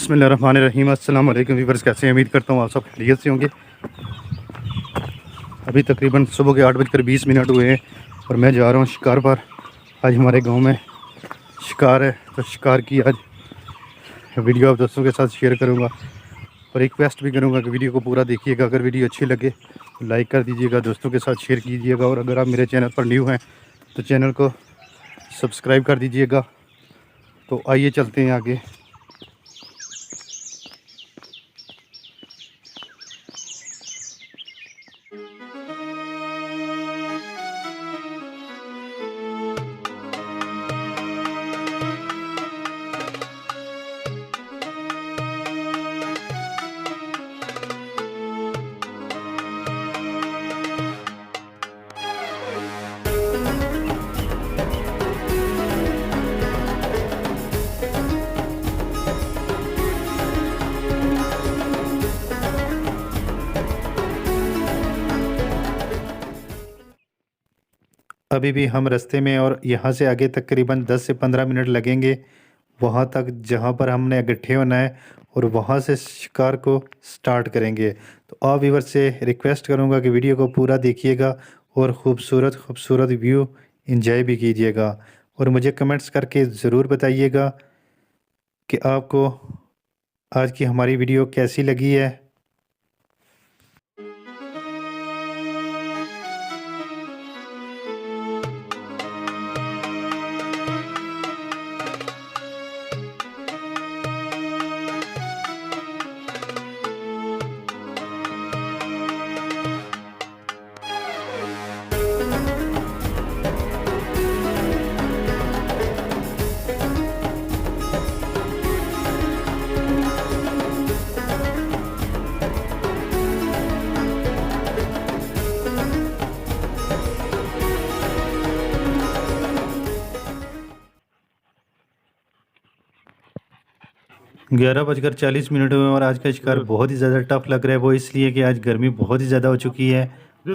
बिस्मिल्लाहिर्रहमानिर्रहीम। अस्सलाम वालेकुम व्यूअर्स, कैसे हैं? उम्मीद करता हूँ आप सब खैरियत से होंगे। अभी तकरीबन सुबह के 8:20 हुए हैं और मैं जा रहा हूँ शिकार पर। आज हमारे गांव में शिकार है, तो शिकार की आज वीडियो आप दोस्तों के साथ शेयर करूँगा और रिक्वेस्ट भी करूँगा कि वीडियो को पूरा देखिएगा। अगर वीडियो अच्छी लगे तो लाइक कर दीजिएगा, दोस्तों के साथ शेयर कीजिएगा और अगर आप मेरे चैनल पर न्यू हैं तो चैनल को सब्सक्राइब कर दीजिएगा। तो आइए चलते हैं आगे। अभी भी हम रास्ते में और यहाँ से आगे तकरीबन 10 से 15 मिनट लगेंगे वहाँ तक जहाँ पर हमने गड्ढे होना है और वहाँ से शिकार को स्टार्ट करेंगे। तो आप व्यूअर से रिक्वेस्ट करूँगा कि वीडियो को पूरा देखिएगा और खूबसूरत व्यू एंजॉय भी कीजिएगा और मुझे कमेंट्स करके ज़रूर बताइएगा कि आपको आज की हमारी वीडियो कैसी लगी है। ग्यारह बजकर 40 मिनट हुए और आज का शिकार बहुत ही ज़्यादा टफ लग रहा है। वो इसलिए कि आज गर्मी बहुत ही ज़्यादा हो चुकी है।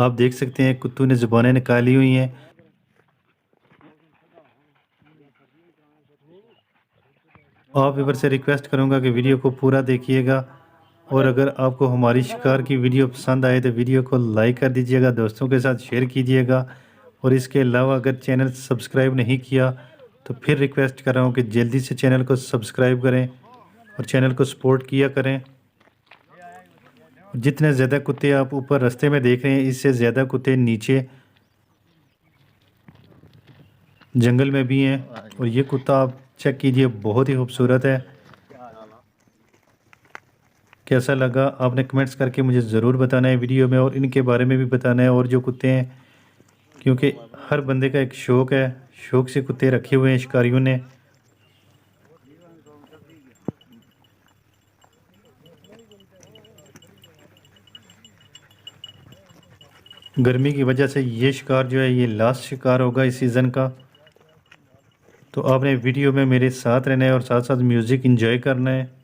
आप देख सकते हैं कुत्तों ने ज़ुबानें निकाली हुई हैं। आप व्यूअर से रिक्वेस्ट करूंगा कि वीडियो को पूरा देखिएगा और अगर आपको हमारी शिकार की वीडियो पसंद आए तो वीडियो को लाइक कर दीजिएगा, दोस्तों के साथ शेयर कीजिएगा और इसके अलावा अगर चैनल सब्सक्राइब नहीं किया तो फिर रिक्वेस्ट कर रहा हूँ कि जल्दी से चैनल को सब्सक्राइब करें और चैनल को सपोर्ट किया करें। जितने ज़्यादा कुत्ते आप ऊपर रास्ते में देख रहे हैं इससे ज़्यादा कुत्ते नीचे जंगल में भी हैं और ये कुत्ता आप चेक कीजिए, बहुत ही खूबसूरत है। कैसा लगा आपने कमेंट्स करके मुझे ज़रूर बताना है वीडियो में और इनके बारे में भी बताना है और जो कुत्ते हैं, क्योंकि हर बंदे का एक शौक़ है, शौक़ से कुत्ते रखे हुए हैं शिकारियों ने। गर्मी की वजह से ये शिकार जो है ये लास्ट शिकार होगा इस सीज़न का। तो आपने वीडियो में मेरे साथ रहना है और साथ साथ म्यूज़िक एंजॉय करना है।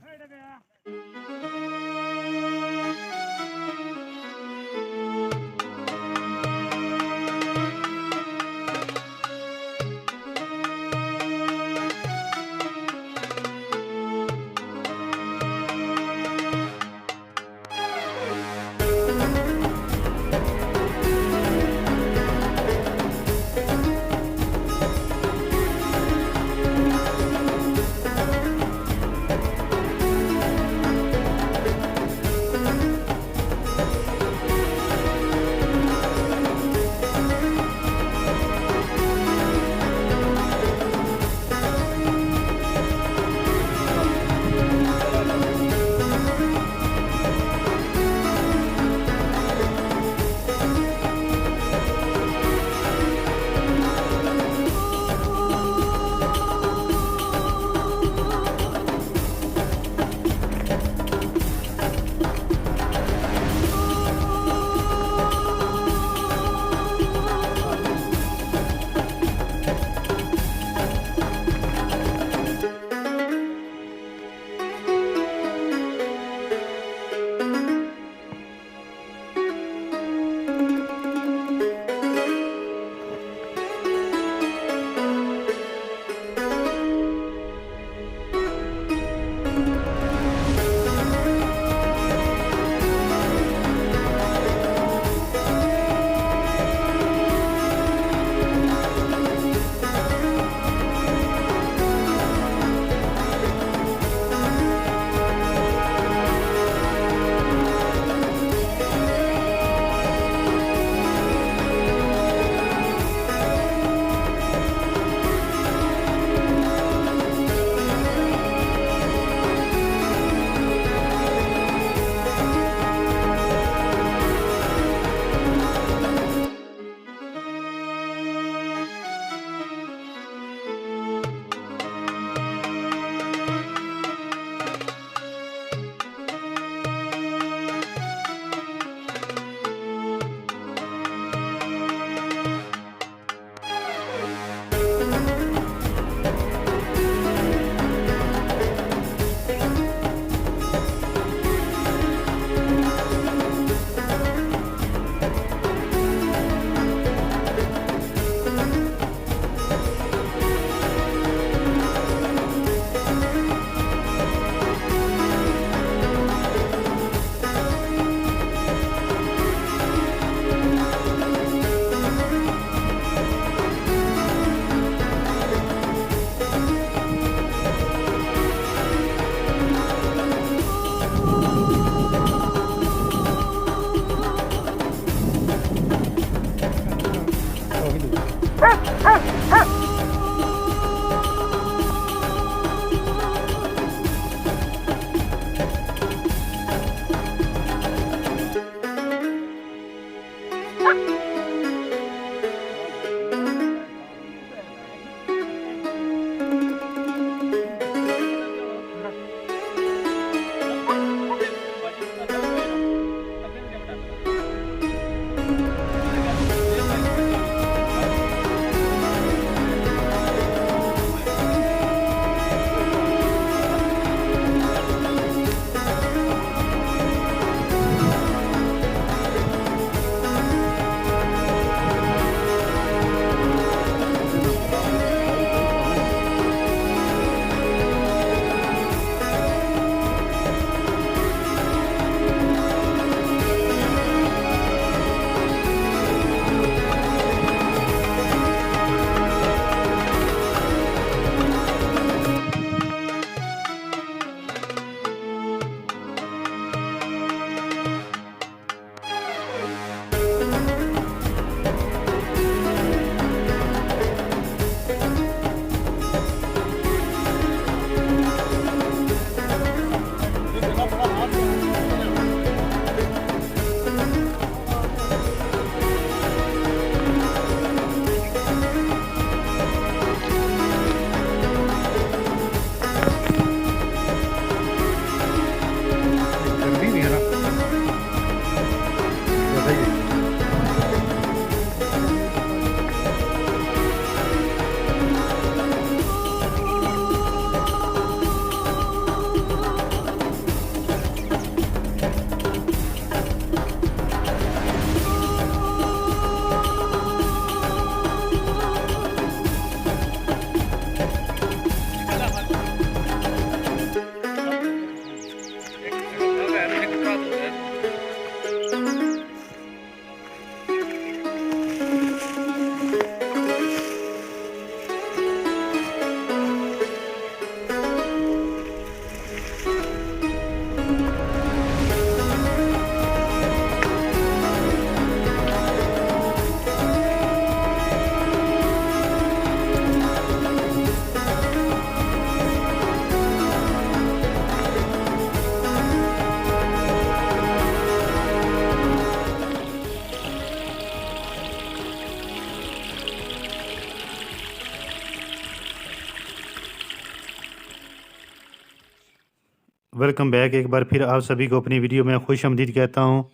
Welcome back. एक बार फिर आप सभी को अपनी वीडियो में खुश आमदीद कहता हूँ।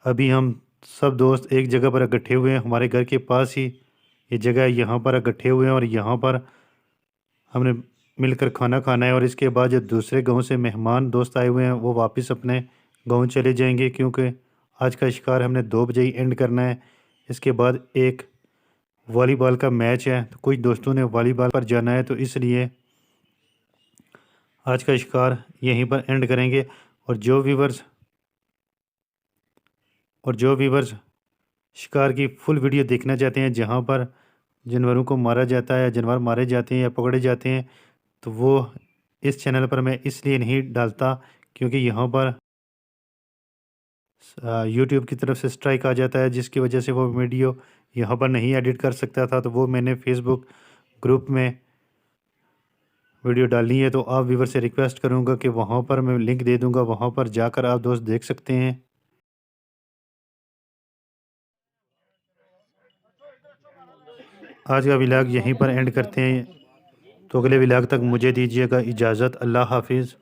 अभी हम सब दोस्त एक जगह पर इकट्ठे हुए हैं। हमारे घर के पास ही ये जगह है, यहाँ पर इकट्ठे हुए हैं और यहाँ पर हमने मिलकर खाना खाना है। और इसके बाद जो दूसरे गांव से मेहमान दोस्त आए हुए हैं वो वापस अपने गांव चले जाएंगे, क्योंकि आज का शिकार हमने 2 बजे ही एंड करना है। इसके बाद एक वॉलीबॉल का मैच है, तो कुछ दोस्तों ने वॉलीबॉल पर जाना है, तो इसलिए आज का शिकार यहीं पर एंड करेंगे। और जो व्यूवर्स शिकार की फुल वीडियो देखना चाहते हैं, जहां पर जानवरों को मारा जाता है, जानवर मारे जाते हैं या पकड़े जाते हैं, तो वो इस चैनल पर मैं इसलिए नहीं डालता क्योंकि यहाँ पर यूट्यूब की तरफ से स्ट्राइक आ जाता है, जिसकी वजह से वो वीडियो यहाँ पर नहीं एडिट कर सकता था। तो वो मैंने फेसबुक ग्रुप में वीडियो डालनी है, तो आप व्यूवर से रिक्वेस्ट करूँगा कि वहाँ पर मैं लिंक दे दूँगा, वहाँ पर जाकर आप दोस्त देख सकते हैं। आज का व्लॉग यहीं पर एंड करते हैं, तो अगले व्लॉग तक मुझे दीजिएगा इजाज़त। अल्लाह हाफिज़।